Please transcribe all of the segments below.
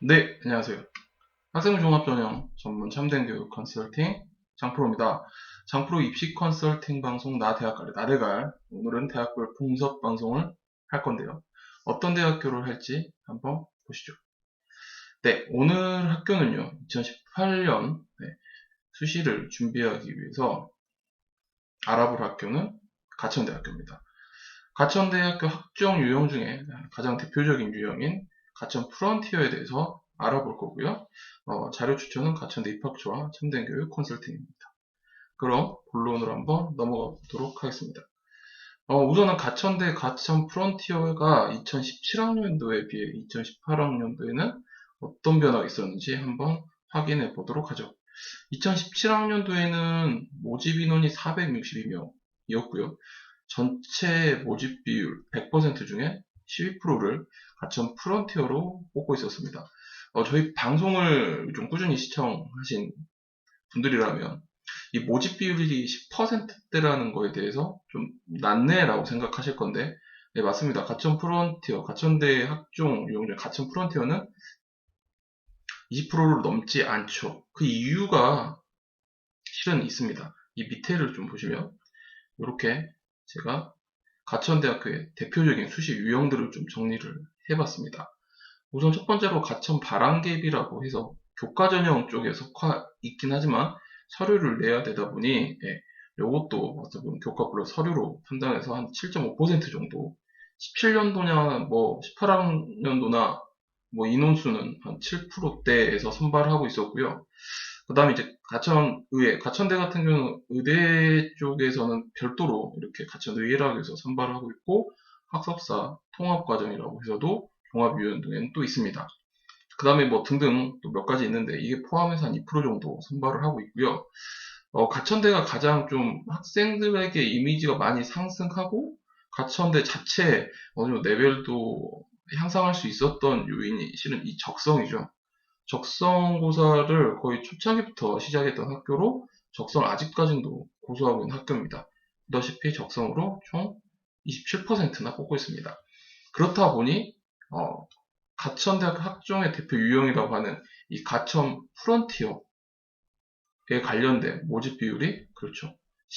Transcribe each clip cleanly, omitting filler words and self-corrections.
네, 안녕하세요. 학생종합전형 전문 참된 교육 컨설팅 장프로입니다. 장프로 입시 컨설팅 방송 나 대학갈래 나대갈 오늘은 대학별 봉섭 방송을 할 건데요. 어떤 대학교를 할지 한번 보시죠. 네, 오늘 학교는요. 2018년 수시를 준비하기 위해서 알아볼 학교는 가천대학교입니다. 가천대학교 학종 유형 중에 가장 대표적인 유형인 가천 프론티어에 대해서 알아볼 거고요. 자료 추천은 가천대 입학처와 참된교육 컨설팅입니다. 그럼 본론으로 한번 넘어가 보도록 하겠습니다. 우선은 가천대 가천 프론티어가 2017학년도에 비해 2018학년도에는 어떤 변화가 있었는지 한번 확인해 보도록 하죠. 2017학년도에는 모집 인원이 462명이었고요. 전체 모집 비율 100% 중에 12%를 가천 프론티어로 뽑고 있었습니다. 저희 방송을 좀 꾸준히 시청하신 분들이라면 이 모집 비율이 10%대라는 거에 대해서 좀 낮네라고 생각하실 건데, 네, 맞습니다. 가천 프론티어, 가천대 학종 유형 중 가천 프론티어는 20%를 넘지 않죠. 그 이유가 실은 있습니다. 이 밑에를 좀 보시면 이렇게 제가 가천대학교의 대표적인 수시 유형들을 좀 정리를 해봤습니다. 우선 첫 번째로 가천 바람개비라고 해서 교과 전형 쪽에 속하 있긴 하지만 서류를 내야 되다 보니 이것도 어떻게 보면 교과 플러스 서류로 판단해서 한 7.5% 정도 17년도냐 뭐 18학년도나 뭐 인원수는 한 7%대에서 선발을 하고 있었고요. 그 다음에 이제 가천의회, 가천대 같은 경우는 의대 쪽에서는 별도로 이렇게 가천의회라고 해서 선발을 하고 있고, 학습사 통합과정이라고 해서도 종합유연등에는 또 있습니다. 그 다음에 뭐 등등 또 몇 가지 있는데 이게 포함해서 한 2% 정도 선발을 하고 있고요. 가천대가 가장 좀 학생들에게 이미지가 많이 상승하고 가천대 자체 어느 정도 레벨도 향상할 수 있었던 요인이 실은 이 적성이죠. 적성고사를 거의 초창기부터 시작했던 학교로 적성을 아직까지도 고수하고 있는 학교입니다. 보다시피 적성으로 총 27%나 뽑고 있습니다. 그렇다 보니 가천대학교 학종의 대표 유형이라고 하는 이 가천 프론티어에 관련된 모집 비율이 그렇죠.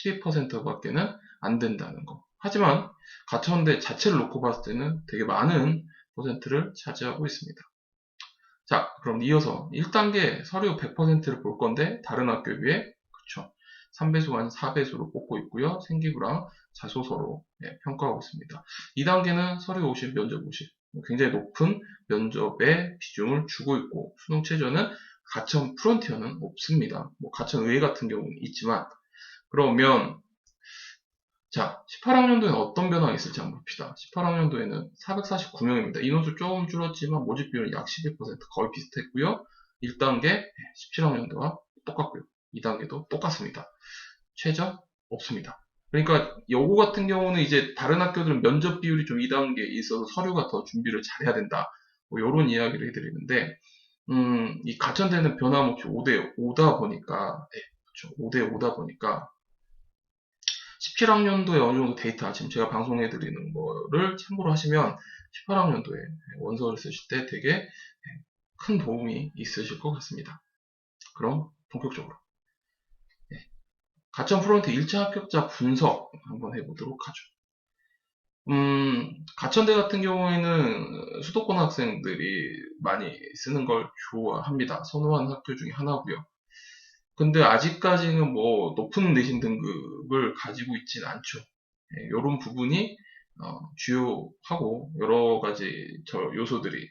12%밖에는 안 된다는 거. 하지만 가천대 자체를 놓고 봤을 때는 되게 많은 퍼센트를 차지하고 있습니다. 자, 그럼 이어서 1단계 서류 100%를 볼 건데 다른 학교에 비해 그쵸 3배수가 아닌 4배수로 뽑고 있고요. 생기부랑 자소서로 평가하고 있습니다. 2단계는 서류 50, 면접 50. 굉장히 높은 면접의 비중을 주고 있고 수능 최저는 가천 프론티어는 없습니다. 뭐 가천 의회 같은 경우는 있지만 그러면 자, 18학년도에는 어떤 변화가 있을지 한번 봅시다. 18학년도에는 449명입니다. 인원수 조금 줄었지만 모집 비율은 약 11% 거의 비슷했고요. 1단계 17학년도와 똑같고요. 2단계도 똑같습니다. 최저 없습니다. 그러니까 요거 같은 경우는 이제 다른 학교들은 면접 비율이 좀 2단계에 있어서 서류가 더 준비를 잘해야 된다. 뭐 요런 이야기를 해드리는데 이 가천대는 변함없이 5대 5다 보니까 그렇죠. 5대 5다 보니까 17학년도에 어느 정도 데이터, 지금 제가 방송해드리는 거를 참고로 하시면 18학년도에 원서를 쓰실 때 되게 큰 도움이 있으실 것 같습니다. 그럼 본격적으로 가천 프론트 1차 합격자 분석 한번 해보도록 하죠. 가천대 같은 경우에는 수도권 학생들이 많이 쓰는 걸 좋아합니다. 선호하는 학교 중에 하나고요. 근데 아직까지는 뭐 높은 내신 등급을 가지고 있진 않죠. 이런 부분이 주요하고 여러 가지 요소들이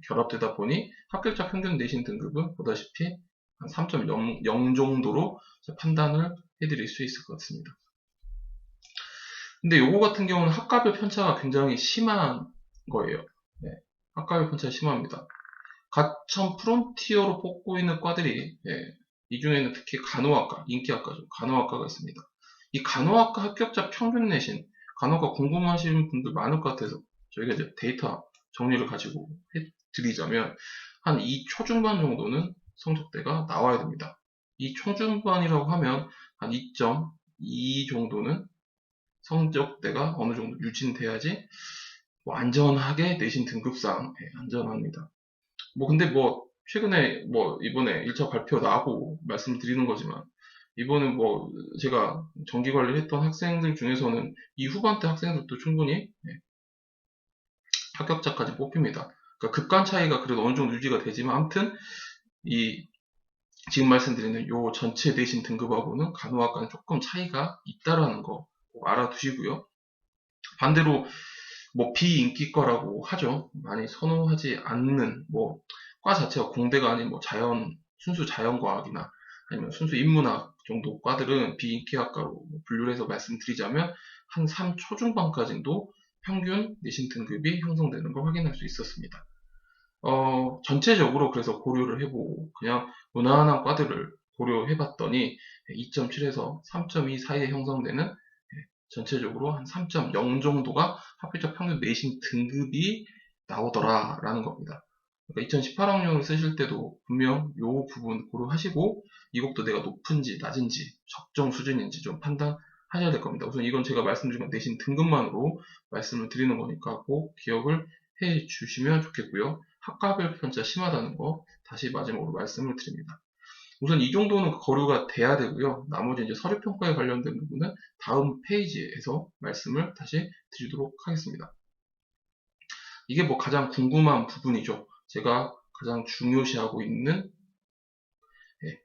결합되다 보니 합격자 평균 내신 등급은 보다시피 한 3.0 정도로 판단을 해드릴 수 있을 것 같습니다. 근데 요거 같은 경우는 학과별 편차가 굉장히 심한 거예요. 네, 학과별 편차가 심합니다. 가천 프론티어로 뽑고 있는 과들이 이 중에는 특히 간호학과, 인기학과죠. 간호학과가 있습니다. 이 간호학과 합격자 평균 내신, 간호학과 궁금하신 분들 많을 것 같아서 저희가 이제 데이터 정리를 가지고 해드리자면 한 2 초중반 정도는 성적대가 나와야 됩니다. 이 초중반이라고 하면 한 2.2 정도는 성적대가 어느 정도 유지돼야지 뭐 안전하게 내신 등급상 안전합니다. 근데 최근에 이번에 1차 발표 나고 말씀드리는 거지만, 이번에 제가 정기 관리를 했던 학생들 중에서는 이 후반대 학생들도 충분히 합격자까지 뽑힙니다. 그러니까 극간 차이가 그래도 어느 정도 유지가 되지만, 아무튼 이 지금 말씀드리는 요 전체 내신 등급하고는 간호학과는 조금 차이가 있다라는 거 꼭 알아두시고요. 반대로 비인기과라고 하죠. 많이 선호하지 않는 과 자체가 공대가 아닌 순수 자연과학이나 아니면 순수 인문학 정도 과들은 비인기학과로 분류를 해서 말씀드리자면 한 3 초중반까지도 평균 내신 등급이 형성되는 걸 확인할 수 있었습니다. 전체적으로 그래서 고려를 해보고 그냥 무난한 과들을 고려해봤더니 2.7에서 3.2 사이에 형성되는 전체적으로 한 3.0 정도가 학교적 평균 내신 등급이 나오더라라는 겁니다. 그러니까 2018학년을 쓰실 때도 분명 이 부분 고려하시고 이것도 내가 높은지 낮은지 적정 수준인지 좀 판단하셔야 될 겁니다. 우선 이건 제가 말씀드린 건 내신 등급만으로 말씀을 드리는 거니까 꼭 기억을 해 주시면 좋겠고요. 학과별 편차 심하다는 거 다시 마지막으로 말씀을 드립니다. 우선 이 정도는 거류가 돼야 되고요. 나머지 이제 서류평가에 관련된 부분은 다음 페이지에서 말씀을 다시 드리도록 하겠습니다. 이게 가장 궁금한 부분이죠. 제가 가장 중요시하고 있는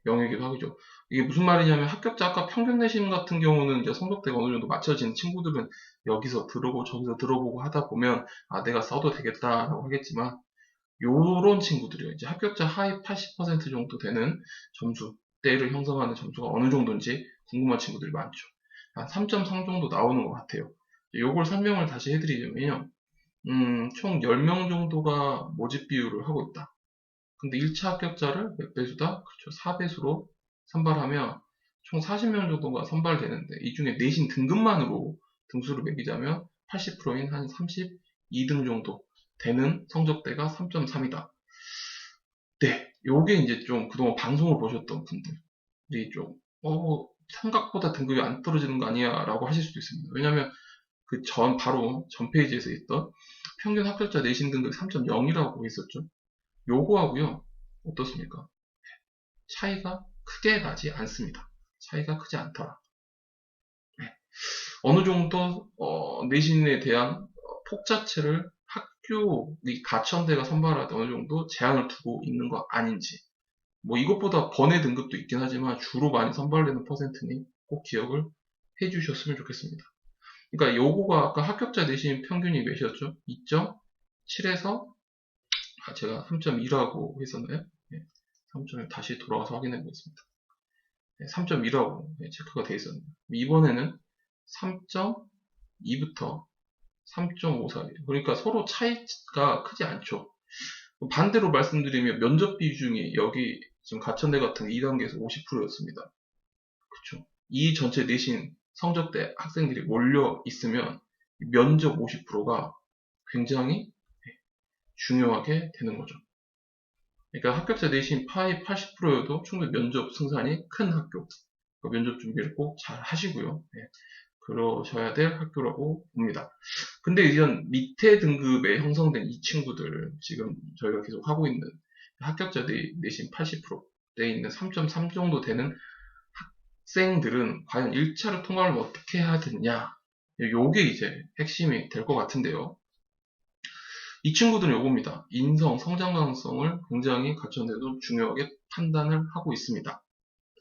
영역이기도 하죠. 이게 무슨 말이냐면 합격자 아까 평균 내신 같은 경우는 이제 성적대가 어느 정도 맞춰진 친구들은 여기서 들어보고 저기서 들어보고 하다 보면 내가 써도 되겠다라고 하겠지만 요런 친구들이요. 이제 합격자 하위 80% 정도 되는 점수대를 형성하는 점수가 어느 정도인지 궁금한 친구들이 많죠. 한 3.3 정도 나오는 것 같아요. 요걸 설명을 다시 해드리자면요. 총 10명 정도가 모집 비율을 하고 있다. 근데 1차 합격자를 몇 배수다? 그렇죠. 4배수로 선발하면 총 40명 정도가 선발되는데 이 중에 내신 등급만으로 등수를 매기자면 80%인 한 32등 정도 되는 성적대가 3.3이다. 네, 요게 이제 좀 그동안 방송을 보셨던 분들이 좀 생각보다 등급이 안 떨어지는 거 아니야 라고 하실 수도 있습니다. 왜냐면 바로 전 페이지에서 있던 평균 합격자 내신 등급 3.0이라고 있었죠. 요거하고요, 어떻습니까? 차이가 크게 나지 않습니다. 차이가 크지 않더라. 네. 어느 정도 내신에 대한 폭 자체를 학교 가천대가 선발할 때 어느 정도 제한을 두고 있는 거 아닌지, 이것보다 번외 등급도 있긴 하지만 주로 많이 선발되는 퍼센트니 꼭 기억을 해주셨으면 좋겠습니다. 그러니까 요거가 아까 합격자 내신 평균이 몇이었죠? 2.7에서 제가 3.2라고 했었나요? 네, 3.1 다시 돌아가서 확인해 보겠습니다. 3.2라고 체크가 되어 있었는데 이번에는 3.2부터 3.5 사이. 그러니까 서로 차이가 크지 않죠. 반대로 말씀드리면 면접 비중이 여기 지금 가천대 같은 2단계에서 50%였습니다. 그렇죠. 이 전체 내신 성적대 학생들이 몰려 있으면 면접 50%가 굉장히 중요하게 되는 거죠. 그러니까 합격자 내신 파이 80%여도 충분히 면접 승산이 큰 학교. 면접 준비를 꼭 잘 하시고요. 그러셔야 될 학교라고 봅니다. 근데 이런 밑에 등급에 형성된 이 친구들, 지금 저희가 계속 하고 있는 합격자 내신 80%대 있는 3.3 정도 되는 학생들은 과연 1차를 통과를 어떻게 해야 되냐? 요게 이제 핵심이 될 것 같은데요. 이 친구들은 요겁니다. 인성, 성장 가능성을 굉장히 가천대도 중요하게 판단을 하고 있습니다.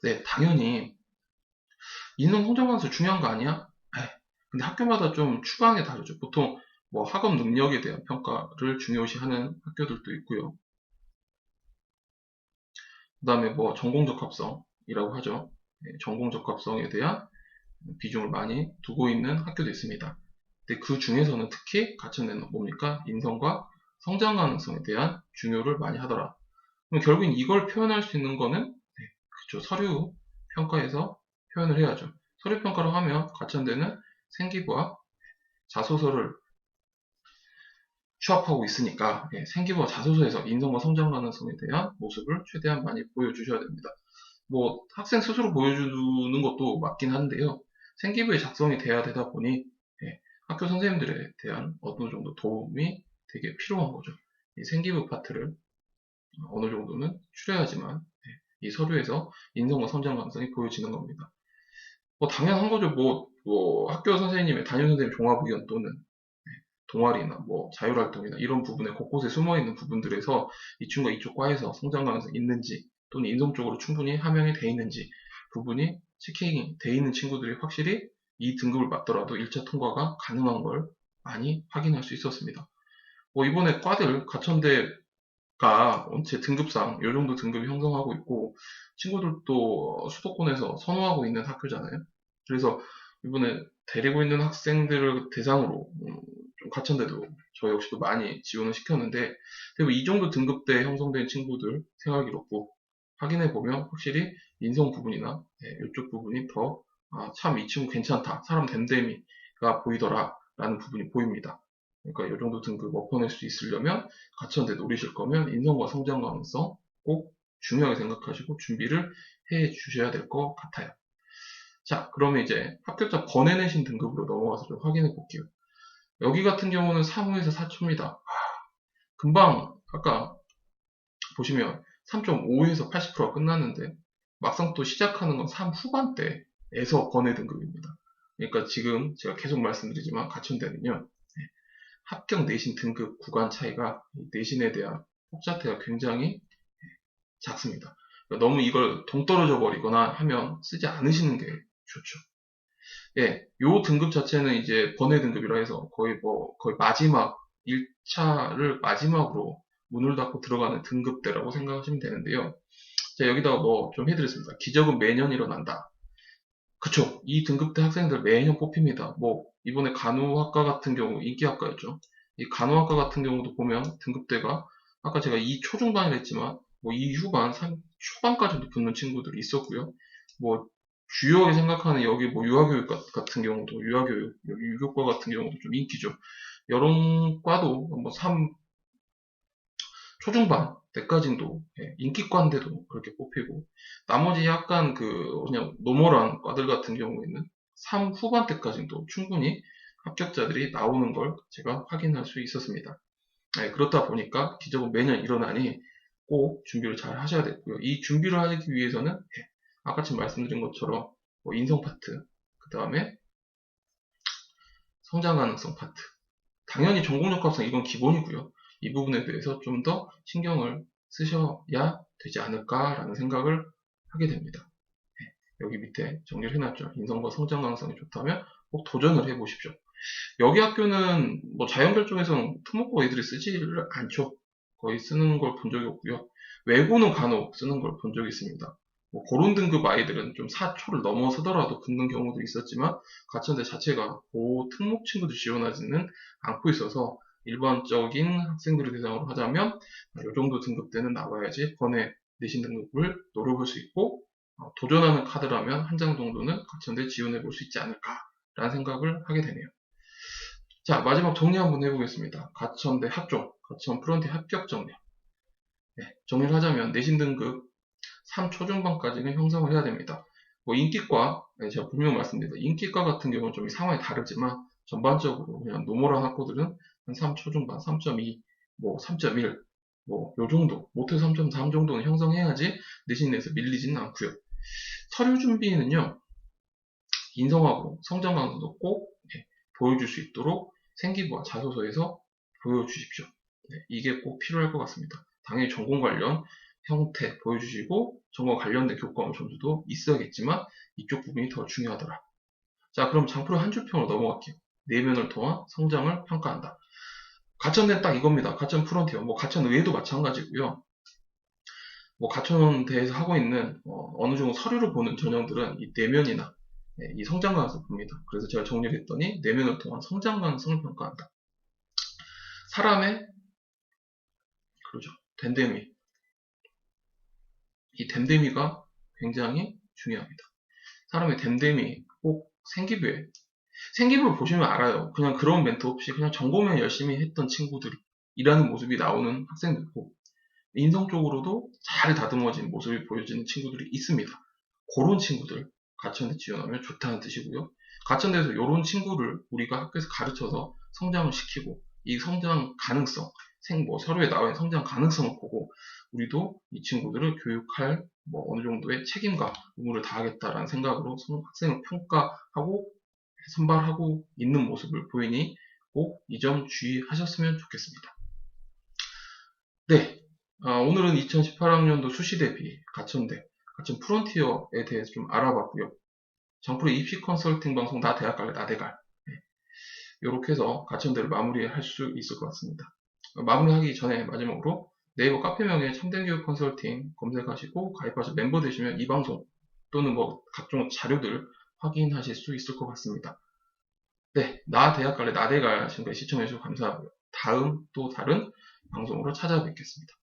네, 당연히 인성, 성장 가능성 중요한 거 아니야? 근데 학교마다 좀 추방이 다르죠. 보통 학업 능력에 대한 평가를 중요시하는 학교들도 있고요. 그 다음에 전공 적합성이라고 하죠. 전공 적합성에 대한 비중을 많이 두고 있는 학교도 있습니다. 근데 그 중에서는 특히 가천대는 뭡니까? 인성과 성장 가능성에 대한 중요를 많이 하더라. 그럼 결국엔 이걸 표현할 수 있는 거는 그렇죠. 서류 평가에서 표현을 해야죠. 서류 평가로 하면 가천대는 생기부와 자소서를 취합하고 있으니까 생기부와 자소서에서 인성과 성장 가능성에 대한 모습을 최대한 많이 보여주셔야 됩니다. 학생 스스로 보여주는 것도 맞긴 한데요. 생기부에 작성이 돼야 되다 보니 학교 선생님들에 대한 어느 정도 도움이 되게 필요한 거죠. 이 생기부 파트를 어느 정도는 추려야지만 이 서류에서 인성과 성장 가능성이 보여지는 겁니다. 뭐 당연한 거죠. 뭐 학교 선생님의 담임 선생님 종합의견 또는 동아리나 뭐 자율활동이나 이런 부분에 곳곳에 숨어있는 부분들에서 이 친구가 이쪽 과에서 성장 가능성이 있는지 또는 인성적으로 충분히 함양이 돼 있는지 부분이 체킹이 돼 있는 친구들이 확실히 이 등급을 맞더라도 1차 통과가 가능한 걸 많이 확인할 수 있었습니다. 뭐 이번에 과들 가천대가 원체 등급상 이 정도 등급이 형성하고 있고 친구들도 수도권에서 선호하고 있는 학교잖아요. 그래서 이번에 데리고 있는 학생들을 대상으로 좀 가천대도 저 역시도 많이 지원을 시켰는데 그리고 이 정도 등급대에 형성된 친구들 생활기록부 확인해 보면 확실히 인성 부분이나 이쪽 부분이 더 참 이 친구 괜찮다 사람 됨됨이가 보이더라 라는 부분이 보입니다. 그러니까 이 정도 등급 엎어낼 수 있으려면 가천대 노리실 거면 인성과 성장 가능성 꼭 중요하게 생각하시고 준비를 해 주셔야 될 것 같아요. 자, 그러면 이제 합격자 번외내신 등급으로 넘어가서 좀 확인해 볼게요. 여기 같은 경우는 3호에서 4초입니다. 금방 아까 보시면 3.5에서 80%가 끝났는데 막상 또 시작하는 건 3 후반대에서 번외 등급입니다. 그러니까 지금 제가 계속 말씀드리지만 가천대는요. 합격 내신 등급 구간 차이가 내신에 대한 폭자태가 굉장히 작습니다. 그러니까 너무 이걸 동떨어져 버리거나 하면 쓰지 않으시는 게 좋죠. 예, 요 등급 자체는 이제 번외 등급이라 해서 거의 마지막 1차를 마지막으로 문을 닫고 들어가는 등급대라고 생각하시면 되는데요. 자, 여기다가 뭐 좀 해드렸습니다. 기적은 매년 일어난다. 그쵸. 이 등급대 학생들 매년 뽑힙니다. 뭐, 이번에 간호학과 같은 경우 인기학과였죠. 이 간호학과 같은 경우도 보면 등급대가 아까 제가 2 초중반이라 했지만 뭐 2 후반, 3 초반까지도 붙는 친구들이 있었고요. 뭐 주요하게 생각하는 여기 뭐 유아교육 같은 경우도 유아교육, 유교과 같은 경우도 좀 인기죠. 이런 과도 뭐 3 초중반 때까지도 인기과인데도 그렇게 뽑히고 나머지 약간 그냥 노멀한 과들 같은 경우에는 3 후반대까지도 충분히 합격자들이 나오는 걸 제가 확인할 수 있었습니다. 그렇다 보니까 기적은 매년 일어나니 꼭 준비를 잘 하셔야 되고요. 이 준비를 하기 위해서는 아까 지금 말씀드린 것처럼 뭐 인성 파트, 그 다음에 성장 가능성 파트, 당연히 전공력 합성 이건 기본이고요. 이 부분에 대해서 좀 더 신경을 쓰셔야 되지 않을까라는 생각을 하게 됩니다. 여기 밑에 정리를 해놨죠. 인성과 성장 가능성이 좋다면 꼭 도전을 해보십시오. 여기 학교는 뭐 자연별 쪽에서는 특목고 애들이 쓰지를 않죠. 거의 쓰는 걸 본 적이 없고요. 외고는 간혹 쓰는 걸 본 적이 있습니다. 뭐 그런 등급 아이들은 좀 4초를 넘어서더라도 붙는 경우도 있었지만 가천대 자체가 특목 친구들 지원하지는 않고 있어서 일반적인 학생들을 대상으로 하자면 이 정도 등급대는 나와야지 번외 내신 등급을 노려볼 수 있고 도전하는 카드라면 한 장 정도는 가천대 지원해 볼 수 있지 않을까라는 생각을 하게 되네요. 자, 마지막 정리 한번 해보겠습니다. 가천대 학종, 가천 프론티 합격 정리. 정리를 하자면 내신 등급 3 초중반까지는 형성을 해야 됩니다. 뭐 인기과, 제가 분명 말씀드립니다. 인기과 같은 경우는 좀 상황이 다르지만 전반적으로 그냥 노멀한 학교들은 한 3 초중반, 3.2, 뭐 3.1, 뭐 요 정도, 못해서 3.3 정도는 형성해야지 내신에서 밀리지는 않고요. 서류 준비는요, 인성하고 성장 강도도 꼭 보여줄 수 있도록 생기부와 자소서에서 보여주십시오. 이게 꼭 필요할 것 같습니다. 당연히 전공 관련 형태 보여주시고 전공 관련된 교과목 점수도 있어야겠지만 이쪽 부분이 더 중요하더라. 자, 그럼 장프로 한 줄평으로 넘어갈게요. 내면을 통한 성장을 평가한다. 가천대는 딱 이겁니다. 가천 프론티어, 뭐 가천 의회도 마찬가지고요. 뭐 가천대에서 하고 있는 어느 정도 서류를 보는 전형들은 이 내면이나 이 성장 가능성을 봅니다. 그래서 제가 정리를 했더니 내면을 통한 성장 가능성을 평가한다. 사람의 그러죠. 됨됨이. 이 됨됨이가 굉장히 중요합니다. 사람의 됨됨이 꼭 생기부를 보시면 알아요. 그냥 그런 멘트 없이 그냥 전공만 열심히 했던 친구들이 일하는 모습이 나오는 학생도 있고 인성적으로도 잘 다듬어진 모습이 보여지는 친구들이 있습니다. 그런 친구들 가천대 지원하면 좋다는 뜻이고요. 가천대에서 이런 친구를 우리가 학교에서 가르쳐서 성장을 시키고 이 성장 가능성, 서로의 나의 성장 가능성을 보고 우리도 이 친구들을 교육할 어느 정도의 책임과 의무를 다하겠다라는 생각으로 학생을 평가하고 선발하고 있는 모습을 보이니 꼭 이 점 주의하셨으면 좋겠습니다. 네, 오늘은 2018학년도 수시 대비 가천대, 가천 프론티어에 대해서 좀 알아봤고요. 장프로 입시 컨설팅 방송 나 대학 갈래 나대갈 이렇게 해서 가천대를 마무리할 수 있을 것 같습니다. 마무리하기 전에 마지막으로 네이버 카페명에 참된교육 컨설팅 검색하시고 가입하셔서 멤버 되시면 이 방송 또는 각종 자료들 확인하실 수 있을 것 같습니다. 네, 나 대학 갈래 나대갈 지금까지 시청해주셔서 감사하고요. 다음 또 다른 방송으로 찾아뵙겠습니다.